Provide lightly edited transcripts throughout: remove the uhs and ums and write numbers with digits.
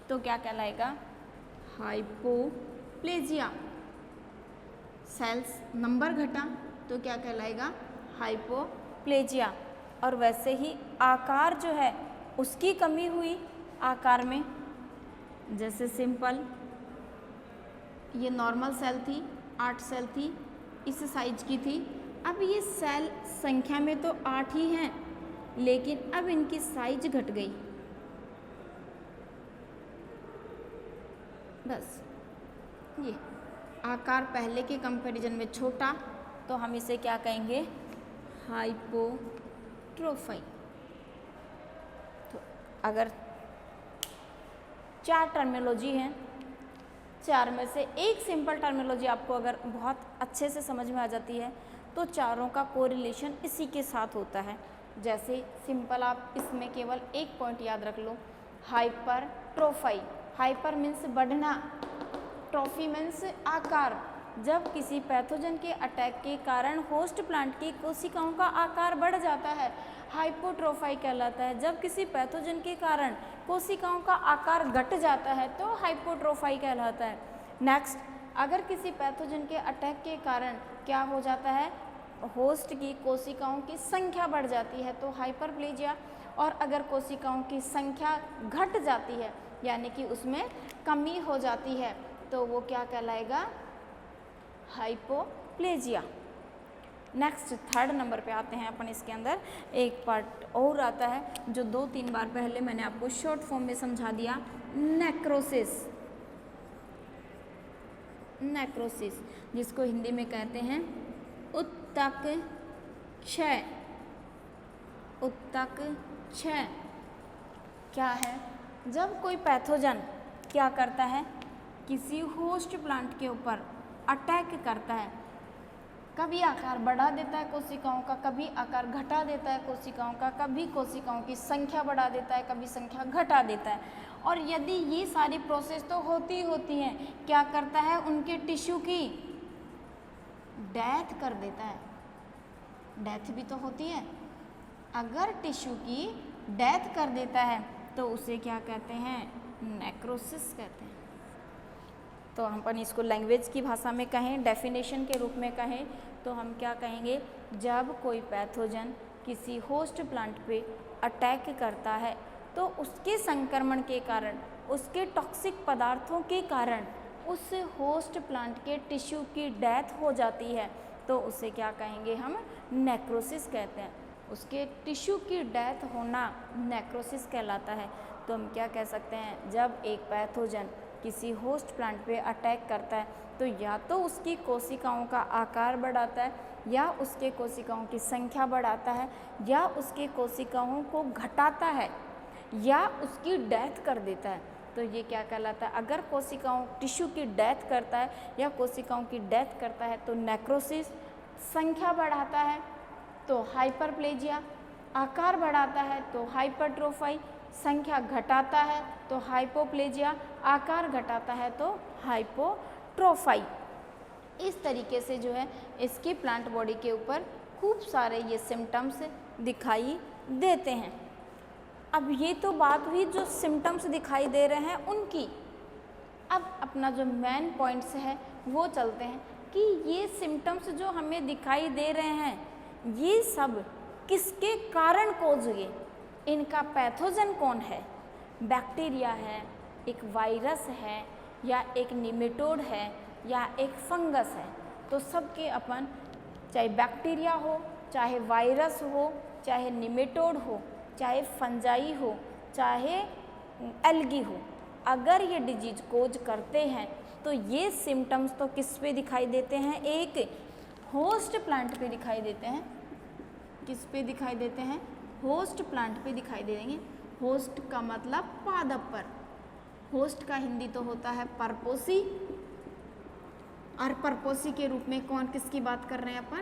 तो क्या कहलाएगा? हाइपोप्लेजिया। सेल्स नंबर घटा तो क्या कहलाएगा? हाइपोप्लेजिया। और वैसे ही आकार जो है उसकी कमी हुई आकार में, जैसे सिंपल ये नॉर्मल सेल थी, 8 सेल थी, इस साइज की थी। अब ये सेल संख्या में तो 8 ही हैं, लेकिन अब इनकी साइज घट गई, बस ये आकार पहले के कंपैरिजन में छोटा, तो हम इसे क्या कहेंगे? हाइपोट्रोफाई। तो अगर 4 टर्मिनोलॉजी हैं, 4 में से एक सिंपल टर्मिनोलॉजी आपको अगर बहुत अच्छे से समझ में आ जाती है तो चारों का कोरिलेशन इसी के साथ होता है। जैसे सिंपल आप इसमें केवल एक पॉइंट याद रख लो, हाइपरट्रोफाई। हाइपर मीन्स बढ़ना, ट्रॉफी मीन्स आकार। जब किसी पैथोजन के अटैक के कारण होस्ट प्लांट की कोशिकाओं का आकार बढ़ जाता है, हाइपोट्रोफाई कहलाता है। जब किसी पैथोजन के कारण कोशिकाओं का आकार घट जाता है तो हाइपोट्रोफाई कहलाता है। नेक्स्ट, अगर किसी पैथोजन के अटैक के कारण क्या हो जाता है, होस्ट की कोशिकाओं की संख्या बढ़ जाती है तो हाइपरप्लेजिया। और अगर कोशिकाओं की संख्या घट जाती है यानी कि उसमें कमी हो जाती है तो वो क्या कहलाएगा? हाइपोप्लेजिया। नेक्स्ट 3rd नंबर पे आते हैं अपन। इसके अंदर एक पार्ट और आता है जो 2-3 बार पहले मैंने आपको शॉर्ट फॉर्म में समझा दिया, नेक्रोसिस। नेक्रोसिस जिसको हिंदी में कहते हैं उत्तक क्षय। उत्तक क्षय क्या है? जब कोई पैथोजन क्या करता है, किसी होस्ट प्लांट के ऊपर अटैक करता है, कभी आकार बढ़ा देता है कोशिकाओं का, कभी आकार घटा देता है कोशिकाओं का, कभी कोशिकाओं की संख्या बढ़ा देता है, कभी संख्या घटा देता है। और यदि ये सारी प्रोसेस तो होती होती हैं, क्या करता है? उनके टिश्यू की डेथ कर देता है। डेथ भी तो होती है। अगर टिश्यू की डेथ कर देता है तो उसे क्या कहते हैं? नेक्रोसिस कहते हैं। तो हम अपन इसको लैंग्वेज की भाषा में कहें, डेफिनेशन के रूप में कहें तो हम क्या कहेंगे? जब कोई पैथोजन किसी होस्ट प्लांट पे अटैक करता है तो उसके संक्रमण के कारण, उसके टॉक्सिक पदार्थों के कारण उस होस्ट प्लांट के टिश्यू की डेथ हो जाती है तो उसे क्या कहेंगे? हम नेक्रोसिस कहते हैं। उसके टिश्यू की डेथ होना नेक्रोसिस कहलाता है। तो हम क्या कह सकते हैं? जब एक पैथोजन किसी होस्ट प्लांट पे अटैक करता है तो या तो उसकी कोशिकाओं का आकार बढ़ाता है, या उसके कोशिकाओं की संख्या बढ़ाता है, या उसके कोशिकाओं को घटाता है, या उसकी डेथ कर देता है। तो ये क्या कहलाता है? अगर कोशिकाओं टिश्यू की डेथ करता है या कोशिकाओं की डेथ करता है तो नेक्रोसिस। संख्या बढ़ाता है तो हाइपरप्लेजिया, आकार बढ़ाता है तो हाइपरट्रोफाई, संख्या घटाता है तो हाइपोप्लेजिया, आकार घटाता है तो हाइपोट्रोफाई। इस तरीके से जो है इसकी प्लांट बॉडी के ऊपर खूब सारे ये सिम्टम्स दिखाई देते हैं। अब ये तो बात हुई जो सिम्टम्स दिखाई दे रहे हैं उनकी। अब अपना जो मेन पॉइंट्स है वो चलते हैं कि ये सिम्टम्स जो हमें दिखाई दे रहे हैं ये सब किसके कारण कोज हुए, इनका पैथोजन कौन है? बैक्टीरिया है, एक वायरस है, या एक निमेटोड है, या एक फंगस है। तो सबके अपन, चाहे बैक्टीरिया हो, चाहे वायरस हो, चाहे निमेटोड हो, चाहे फंजाई हो, चाहे एल्गी हो, अगर ये डिजीज कोज करते हैं तो ये सिम्टम्स तो किस पे दिखाई देते हैं? एक होस्ट प्लांट पे दिखाई देते हैं। किस पे दिखाई देते हैं? होस्ट प्लांट पे दिखाई देंगे। होस्ट का मतलब पादप पर। होस्ट का हिंदी तो होता है परपोसी, और परपोसी के रूप में कौन किसकी बात कर रहे हैं अपन?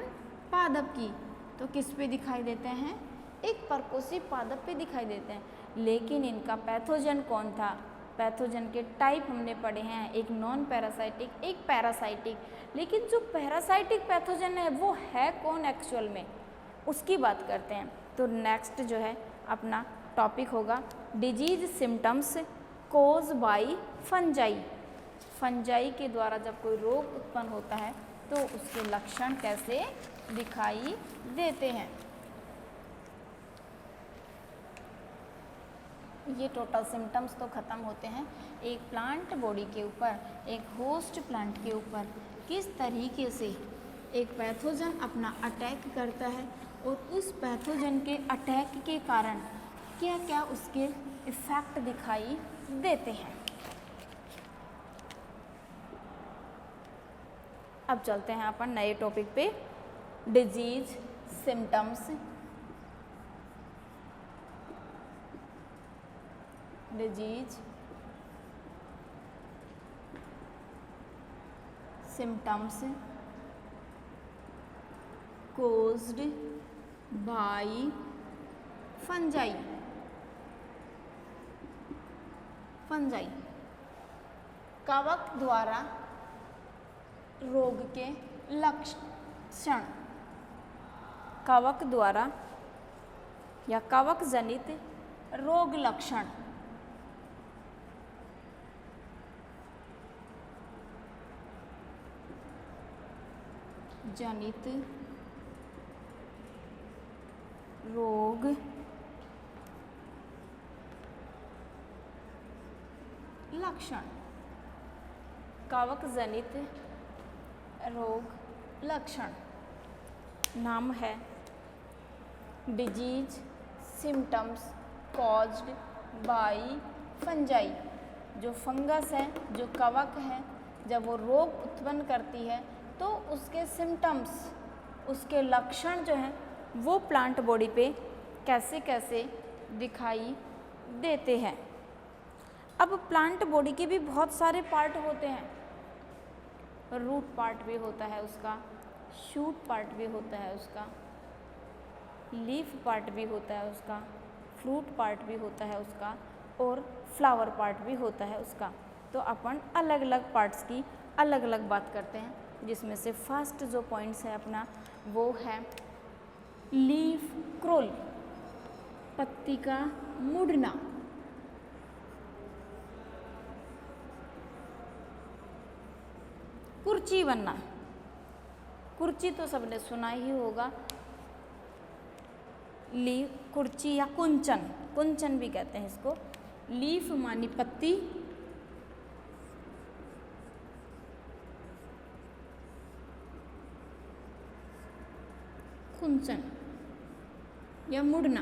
पादप की। तो किस पे दिखाई देते हैं? एक परपोसी पादप पे दिखाई देते हैं। लेकिन इनका पैथोजन कौन था? पैथोजन के टाइप हमने पढ़े हैं, एक नॉन पैरासाइटिक, एक पैरासाइटिक। लेकिन जो पैरासाइटिक पैथोजन है वो है कौन एक्चुअल में, उसकी बात करते हैं। तो नेक्स्ट जो है अपना टॉपिक होगा disease symptoms caused by fungi, fungi के द्वारा जब कोई रोग उत्पन्न होता है तो उसके लक्षण कैसे दिखाई देते हैं। ये टोटल सिम्टम्स तो ख़त्म होते हैं। एक प्लांट बॉडी के ऊपर, एक होस्ट प्लांट के ऊपर किस तरीके से एक पैथोजन अपना अटैक करता है और उस पैथोजन के अटैक के कारण क्या क्या उसके इफ़ेक्ट दिखाई देते हैं। अब चलते हैं अपन नए टॉपिक पे, disease symptoms. Disease symptoms caused by fungi, fungi कवक द्वारा रोग के लक्षण, कवक द्वारा या कवक जनित रोग लक्षण। जनित रोग लक्षण, कवक जनित रोग लक्षण। नाम है disease symptoms caused by fungi. जो फंगस है, जो कवक है, जब वो रोग उत्पन्न करती है तो उसके सिम्टम्स, उसके लक्षण जो हैं वो प्लांट बॉडी पे कैसे कैसे दिखाई देते हैं। अब प्लांट बॉडी के भी बहुत सारे पार्ट होते हैं। रूट पार्ट भी होता है उसका, शूट पार्ट भी होता है उसका, लीफ पार्ट भी होता है उसका, फ्रूट पार्ट भी होता है उसका और फ्लावर पार्ट भी होता है उसका। तो अपन अलग अलग पार्ट्स की अलग अलग बात करते हैं, जिसमें से फर्स्ट जो पॉइंट्स है अपना वो है लीफ क्रोल, पत्ती का मुड़ना। कुर्ची बनना, कुर्ची तो सबने सुना ही होगा। लीफ कुर्ची या कुंचन, कुंचन भी कहते हैं इसको। लीफ मानी पत्ती, कुंचन या मुड़ना।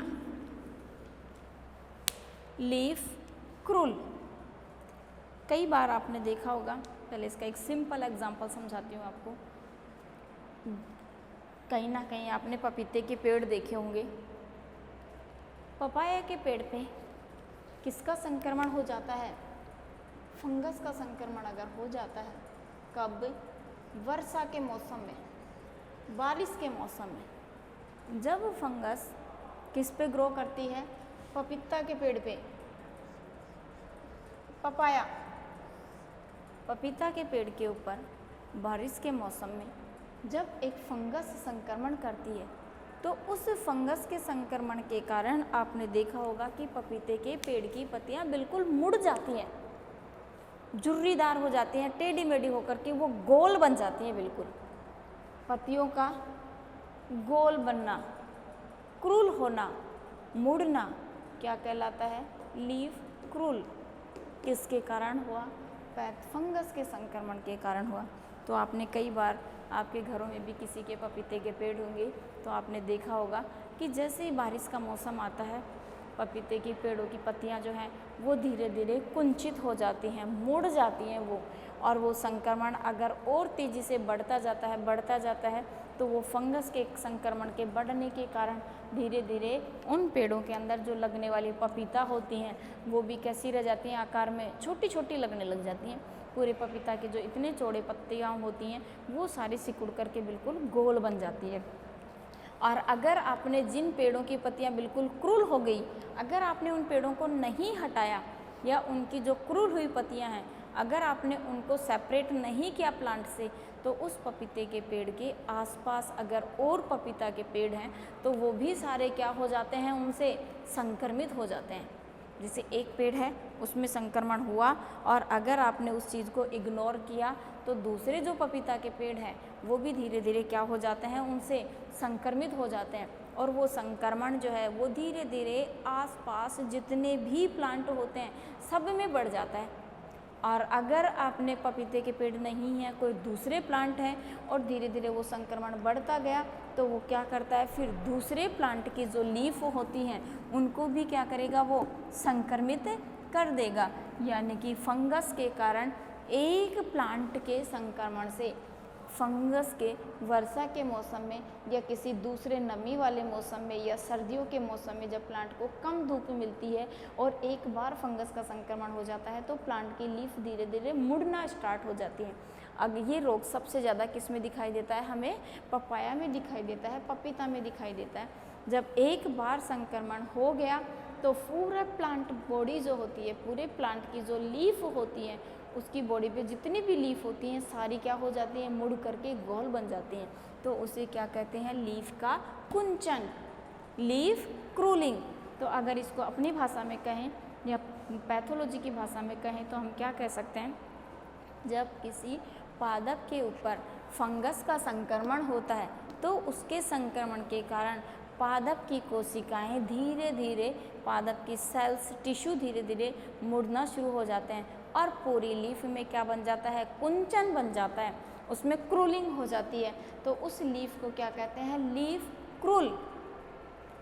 लीफ क्रूल, कई बार आपने देखा होगा। पहले इसका एक सिंपल एग्जांपल समझाती हूँ आपको। कहीं ना कहीं आपने पपीते के पेड़ देखे होंगे। पपाया के पेड़ पे किसका संक्रमण हो जाता है? फंगस का संक्रमण अगर हो जाता है, कब? वर्षा के मौसम में, बारिश के मौसम में। जब फंगस किस पे ग्रो करती है? पपीता के पेड़ पे, पपाया, पपीता के पेड़ के ऊपर बारिश के मौसम में जब एक फंगस संक्रमण करती है तो उस फंगस के संक्रमण के कारण आपने देखा होगा कि पपीते के पेड़ की पत्तियां बिल्कुल मुड़ जाती हैं, झुर्रीदार हो जाती हैं, टेढ़ी मेढ़ी होकर के वो गोल बन जाती हैं। बिल्कुल पत्तियों का गोल बनना, क्रूल होना, मुड़ना क्या कहलाता है? Leaf cruel. किसके कारण हुआ? फंगस के संक्रमण के कारण हुआ। तो आपने कई बार आपके घरों में भी किसी के पपीते के पेड़ होंगे तो आपने देखा होगा कि जैसे ही बारिश का मौसम आता है, पपीते की पेड़ों की पत्तियां जो हैं वो धीरे धीरे कुंचित हो जाती हैं, मुड़ जाती हैं वो, और वो संक्रमण अगर और तेज़ी से बढ़ता जाता है तो वो फंगस के संक्रमण के बढ़ने के कारण धीरे धीरे उन पेड़ों के अंदर जो लगने वाली पपीता होती हैं वो भी कैसी रह जाती हैं? आकार में छोटी छोटी लगने लग जाती हैं। पूरे पपीता के जो इतने चौड़े पत्तियाँ होती हैं वो सारी सिकुड़ करके बिल्कुल गोल बन जाती है। और अगर आपने जिन पेड़ों की पत्तियाँ बिल्कुल क्रूल हो गई, अगर आपने उन पेड़ों को नहीं हटाया या उनकी जो क्रूल हुई पत्तियाँ हैं अगर आपने उनको सेपरेट नहीं किया प्लांट से, तो उस पपीते के पेड़ के आसपास अगर और पपीता के पेड़ हैं तो वो भी सारे क्या हो जाते हैं? उनसे संक्रमित हो जाते हैं। जैसे एक पेड़ है उसमें संक्रमण हुआ और अगर आपने उस चीज़ को इग्नोर किया तो दूसरे जो पपीता के पेड़ हैं वो भी धीरे धीरे क्या हो जाते हैं, उनसे संक्रमित हो जाते हैं और वो संक्रमण जो है वो धीरे धीरे आसपास जितने भी प्लांट होते हैं सब में बढ़ जाता है। और अगर आपने पपीते के पेड़ नहीं है, कोई दूसरे प्लांट हैं और धीरे धीरे वो संक्रमण बढ़ता गया तो वो क्या करता है, फिर दूसरे प्लांट की जो लीफ होती हैं उनको भी क्या करेगा, वो संक्रमित कर देगा। यानी कि फंगस के कारण एक प्लांट के संक्रमण से फंगस के वर्षा के मौसम में या किसी दूसरे नमी वाले मौसम में या सर्दियों के मौसम में जब प्लांट को कम धूप मिलती है और एक बार फंगस का संक्रमण हो जाता है तो प्लांट की लीफ धीरे धीरे मुड़ना स्टार्ट हो जाती है। अब ये रोग सबसे ज़्यादा किस में दिखाई देता है, हमें पपाया में दिखाई देता है, पपीता में दिखाई देता है। जब एक बार संक्रमण हो गया तो पूरा प्लांट बॉडी जो होती है, पूरे प्लांट की जो लीफ होती है उसकी बॉडी पे जितनी भी लीफ होती हैं सारी क्या हो जाती हैं, मुड़ करके गोल बन जाती हैं। तो उसे क्या कहते हैं, लीफ का कुंचन, लीफ क्रूलिंग। तो अगर इसको अपनी भाषा में कहें या पैथोलॉजी की भाषा में कहें तो हम क्या कह सकते हैं, जब किसी पादप के ऊपर फंगस का संक्रमण होता है तो उसके संक्रमण के कारण पादप की कोशिकाएं धीरे धीरे, पादप की सेल्स, टिश्यू धीरे धीरे मुड़ना शुरू हो जाते हैं और पूरी लीफ में क्या बन जाता है, कुंचन बन जाता है, उसमें क्रूलिंग हो जाती है। तो उस लीफ को क्या कहते हैं, लीफ क्रूल,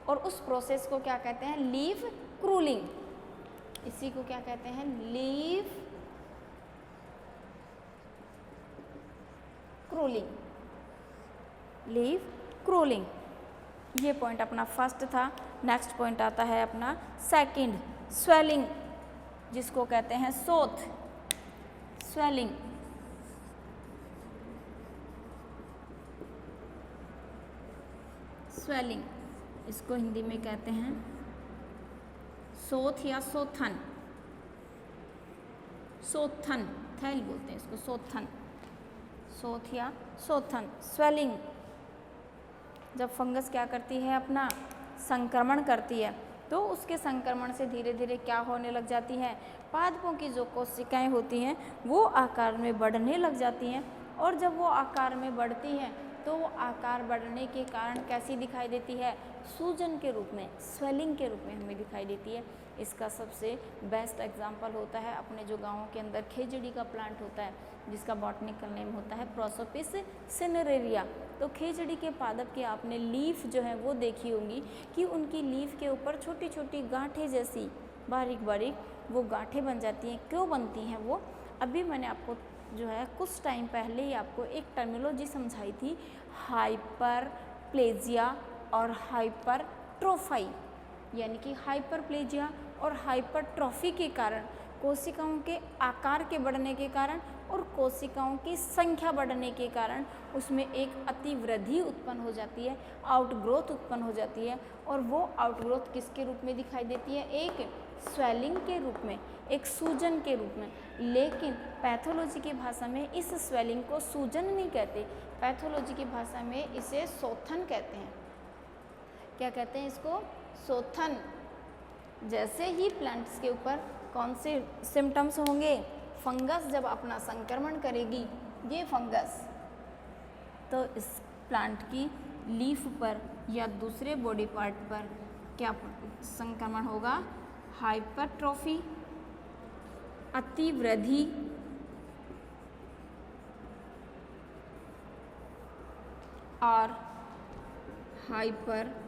और उस प्रोसेस को क्या कहते हैं, लीफ क्रूलिंग। इसी को क्या कहते हैं, लीफ क्रूलिंग, लीफ क्रूलिंग। ये पॉइंट अपना फर्स्ट था। नेक्स्ट पॉइंट आता है अपना सेकंड, स्वेलिंग, जिसको कहते हैं सोथ, स्वेलिंग। स्वेलिंग इसको हिंदी में कहते हैं सोथ या सोथन, सोथन, थैल बोलते हैं इसको, सोथन, सोथ या सोथन, स्वेलिंग। जब फंगस क्या करती है, अपना संक्रमण करती है तो उसके संक्रमण से धीरे धीरे क्या होने लग जाती है, पादपों की जो कोशिकाएं होती हैं वो आकार में बढ़ने लग जाती हैं और जब वो आकार में बढ़ती हैं तो वो आकार बढ़ने के कारण कैसी दिखाई देती है, सूजन के रूप में, स्वेलिंग के रूप में हमें दिखाई देती है। इसका सबसे बेस्ट एग्जाम्पल होता है अपने जो गाँवों के अंदर खेजड़ी का प्लांट होता है जिसका बॉटनिकल नेम होता है प्रोसोपिस सिनेरेरिया। तो खेजड़ी के पादप के आपने लीफ जो है वो देखी होंगी कि उनकी लीफ के ऊपर छोटी छोटी गांठें जैसी बारीक बारीक वो गांठें बन जाती हैं। क्यों बनती हैं वो, अभी मैंने आपको जो है कुछ टाइम पहले ही आपको एक टर्मिनोलॉजी समझाई थी, हाइपरप्लेजिया और हाइपरट्रोफाई। यानी कि हाइपरप्लेजिया और हाइपरट्रॉफी के कारण, कोशिकाओं के आकार के बढ़ने के कारण और कोशिकाओं की संख्या बढ़ने के कारण उसमें एक अतिवृद्धि उत्पन्न हो जाती है, आउटग्रोथ उत्पन्न हो जाती है। और वो आउटग्रोथ किसके रूप में दिखाई देती है, एक स्वेलिंग के रूप में, एक सूजन के रूप में। लेकिन पैथोलॉजी की भाषा में इस स्वेलिंग को सूजन नहीं कहते, पैथोलॉजी की भाषा में इसे सोथन कहते हैं। क्या कहते हैं इसको, सोथन। जैसे ही प्लांट्स के ऊपर कौन से सिम्टम्स होंगे, फंगस जब अपना संक्रमण करेगी ये फंगस, तो इस प्लांट की लीफ पर या दूसरे बॉडी पार्ट पर क्या संक्रमण होगा, हाइपरट्रॉफी, अतिवृद्धि, और हाइपरप्लेजिया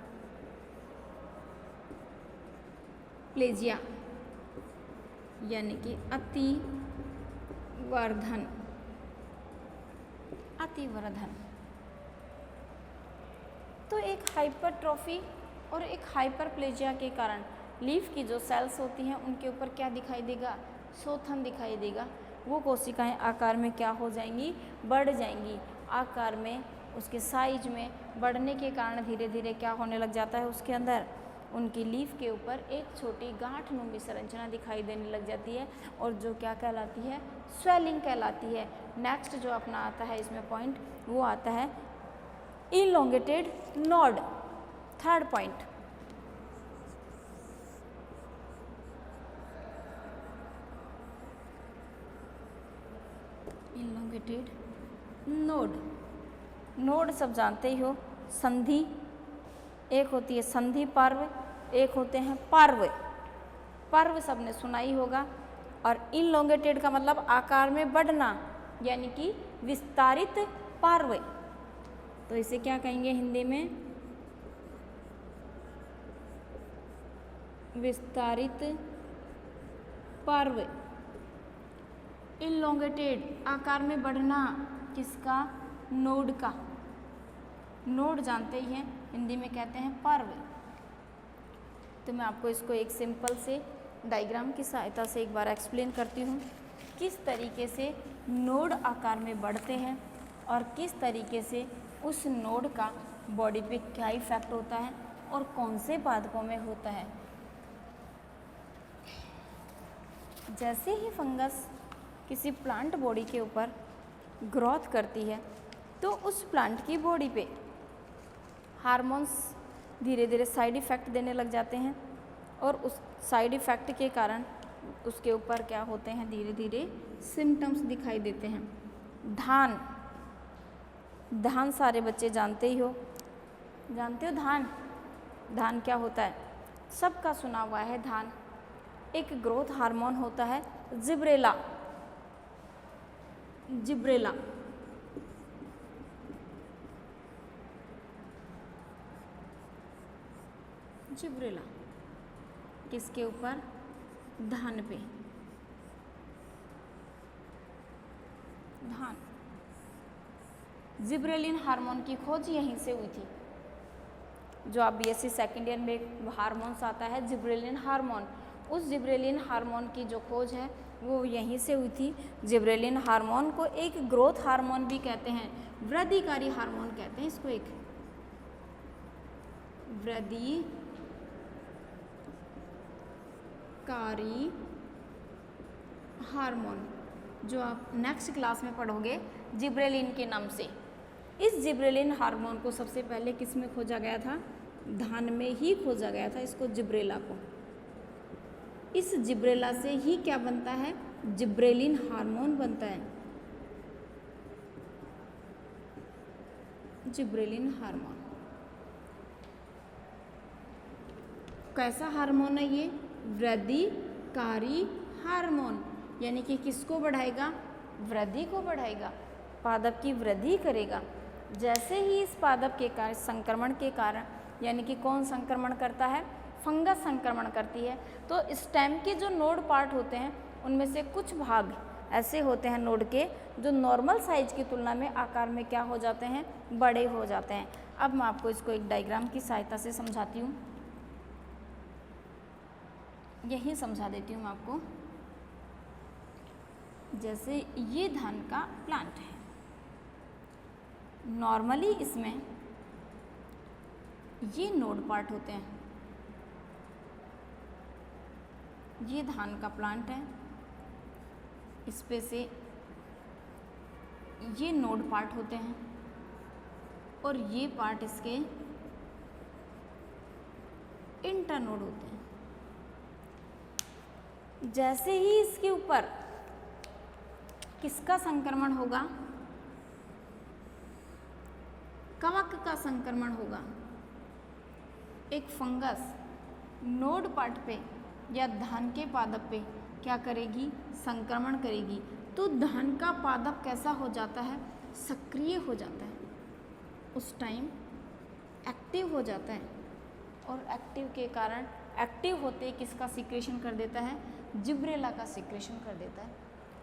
यानी कि अतिवर्धन, अतिवर्धन। तो एक हाइपरट्रॉफी और एक हाइपरप्लेजिया के कारण लीफ की जो सेल्स होती हैं उनके ऊपर क्या दिखाई देगा, शोथन दिखाई देगा। वो कोशिकाएं आकार में क्या हो जाएंगी, बढ़ जाएंगी। आकार में, उसके साइज में बढ़ने के कारण धीरे धीरे क्या होने लग जाता है, उसके अंदर उनकी लीफ के ऊपर एक छोटी गांठ-नुमी संरचना दिखाई देने लग जाती है और जो क्या कहलाती है, स्वेलिंग कहलाती है। नेक्स्ट जो अपना आता है इसमें पॉइंट, वो आता है elongated node, third point. Elongated node. Node सब जानते ही हो, संधि, एक होती है संधि पर्व, एक होते हैं पर्व। पर्व सबने सुना ही होगा। और इलोंगेटेड का मतलब आकार में बढ़ना, यानी कि विस्तारित पर्व। तो इसे क्या कहेंगे हिंदी में? विस्तारित पर्व। इलोंगेटेड आकार में बढ़ना किसका? नोड का। नोड जानते ही हैं, हिंदी में कहते हैं पर्व। तो मैं आपको इसको एक सिंपल से डायग्राम की सहायता से एक बार एक्सप्लेन करती हूँ, किस तरीके से नोड आकार में बढ़ते हैं और किस तरीके से उस नोड का बॉडी पे क्या इफेक्ट होता है और कौन से पादपों में होता है। जैसे ही फंगस किसी प्लांट बॉडी के ऊपर ग्रोथ करती है तो उस प्लांट की बॉडी पे हार्मोन्स धीरे धीरे साइड इफ़ेक्ट देने लग जाते हैं और उस साइड इफ़ेक्ट के कारण उसके ऊपर क्या होते हैं, धीरे धीरे सिम्टम्स दिखाई देते हैं। धान, धान सारे बच्चे जानते ही हो, जानते हो धान? धान क्या होता है? सबका सुना हुआ है धान। एक ग्रोथ हार्मोन होता है जिब्रेला। जिब्रेला जिब्रेला किसके ऊपर? धान पे। धान, जिब्रेलिन हार्मोन की खोज यहीं से हुई थी। जो आप बीएससी सेकेंड ईयर में एक हार्मोन्स आता है जिब्रेलिन हार्मोन, उस जिब्रेलिन हार्मोन की जो खोज है वो यहीं से हुई थी। जिब्रेलिन हार्मोन को एक ग्रोथ हार्मोन भी कहते हैं, वृद्धिकारी हार्मोन कहते हैं इसको, एक वृद्धिकारी हार्मोन, जो आप नेक्स्ट क्लास में पढ़ोगे जिब्रेलिन के नाम से। इस जिब्रेलिन हार्मोन को सबसे पहले किस में खोजा गया था? धान में ही खोजा गया था इसको, जिब्रेला को। इस जिब्रेला से ही क्या बनता है? जिब्रेलिन हार्मोन बनता है। जिब्रेलिन हार्मोन कैसा हार्मोन है ये? वृद्धिकारी हार्मोन, यानी कि किसको बढ़ाएगा? वृद्धि को बढ़ाएगा, पादप की वृद्धि करेगा। जैसे ही इस पादप के कारण संक्रमण के कारण, यानी कि कौन संक्रमण करता है? फंगस संक्रमण करती है। तो स्टेम के जो नोड पार्ट होते हैं उनमें से कुछ भाग ऐसे होते हैं नोड के जो नॉर्मल साइज की तुलना में आकार में क्या हो जाते हैं? बड़े हो जाते हैं। अब मैं आपको इसको एक डायग्राम की सहायता से समझाती हूँ, यही समझा देती हूँ मैं आपको। जैसे ये धान का प्लांट है, नॉर्मली इसमें ये नोड पार्ट होते हैं। ये धान का प्लांट है, इस पे से ये नोड पार्ट होते हैं और ये पार्ट इसके इंटरनोड होते हैं। जैसे ही इसके ऊपर किसका संक्रमण होगा? कवक का संक्रमण होगा। एक फंगस नोड पार्ट पे या धान के पादप पे क्या करेगी? संक्रमण करेगी। तो धान का पादप कैसा हो जाता है? सक्रिय हो जाता है, उस टाइम एक्टिव हो जाता है। और एक्टिव के कारण, एक्टिव होते ही किसका सिक्रेशन कर देता है? जिब्रेला का सिक्रेशन कर देता है।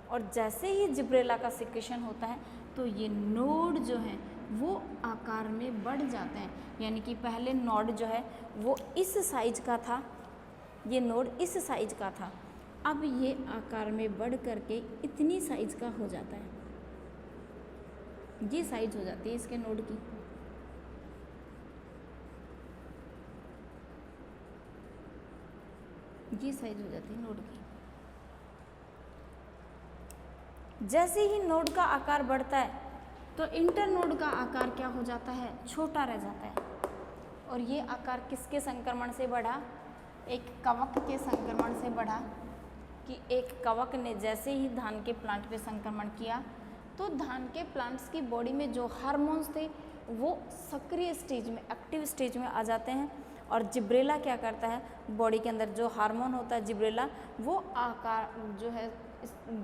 और जैसे ही जिब्रेला का सिक्रेशन होता है तो ये नोड जो हैं वो आकार में बढ़ जाते हैं। यानी कि पहले नोड जो है वो इस साइज का था, ये नोड इस साइज का था, अब ये आकार में बढ़ करके इतनी साइज का हो जाता है। ये साइज हो जाती है इसके नोड की। ये साइज हो जाती है नोड की। जैसे ही नोड का आकार बढ़ता है तो इंटर नोड का आकार क्या हो जाता है? छोटा रह जाता है। और ये आकार किसके संक्रमण से बढ़ा? एक कवक के संक्रमण से बढ़ा। कि एक कवक ने जैसे ही धान के प्लांट पे संक्रमण किया तो धान के प्लांट्स की बॉडी में जो हार्मोन्स थे वो सक्रिय स्टेज में, एक्टिव स्टेज में आ जाते हैं। और जिब्रेला क्या करता है, बॉडी के अंदर जो हार्मोन होता है जिब्रेला, वो आकार जो है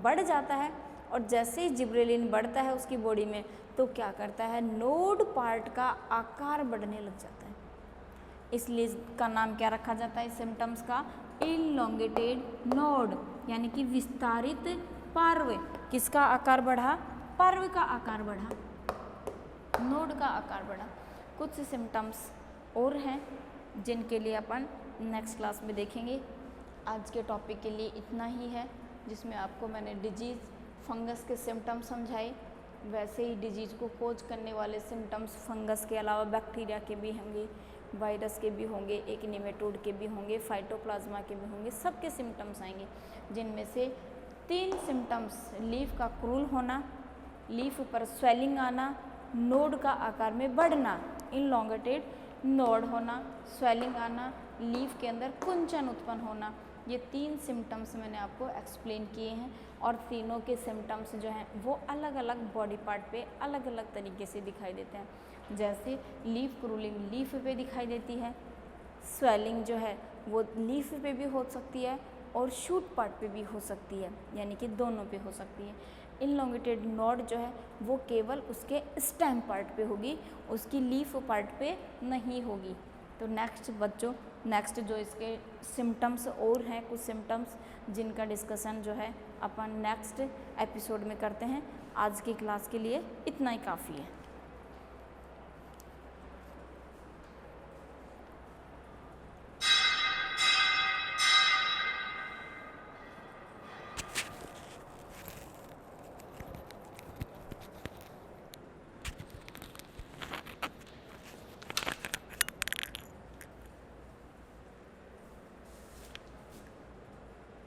बढ़ जाता है। और जैसे ही जिब्रेलिन बढ़ता है उसकी बॉडी में, तो क्या करता है, नोड पार्ट का आकार बढ़ने लग जाता है। इसलिए इसका नाम क्या रखा जाता है, सिम्टम्स का, इलॉन्गेटेड नोड, यानी कि विस्तारित पर्व। किसका आकार बढ़ा, पर्व का आकार बढ़ा, नोड का आकार बढ़ा। कुछ सिम्टम्स और हैं जिनके लिए अपन नेक्स्ट क्लास में देखेंगे। आज के टॉपिक के लिए इतना ही है, जिसमें आपको मैंने डिजीज़ फंगस के सिम्टम्स समझाए। वैसे ही डिजीज़ को कोज करने वाले सिम्टम्स फंगस के अलावा बैक्टीरिया के भी होंगे, वायरस के भी होंगे, एक निमेटोड के भी होंगे, फाइटोप्लाज्मा के भी होंगे, सबके सिम्टम्स आएंगे। जिनमें से 3 सिम्टम्स, लीफ का क्रूल होना, लीफ पर स्वेलिंग आना, नोड का आकार में बढ़ना, इनलॉन्गेटेड नोड होना, स्वेलिंग आना, लीफ के अंदर कुंचन उत्पन्न होना, ये 3 सिम्टम्स मैंने आपको एक्सप्लेन किए हैं। और तीनों के सिम्टम्स जो हैं वो अलग अलग बॉडी पार्ट पे अलग अलग तरीके से दिखाई देते हैं। जैसे लीफ क्रूलिंग लीफ पे दिखाई देती है, स्वेलिंग जो है वो लीफ पे भी हो सकती है और शूट पार्ट पे भी हो सकती है, यानी कि दोनों पे हो सकती है। इनलॉन्गेटेड नोड जो है वो केवल उसके स्टेम पार्ट पे होगी, उसकी लीफ पार्ट पे नहीं होगी। तो नेक्स्ट बच्चों, नेक्स्ट जो इसके सिम्टम्स और हैं, कुछ सिम्टम्स जिनका डिस्कशन जो है अपन नेक्स्ट एपिसोड में करते हैं। आज की क्लास के लिए इतना ही काफ़ी है।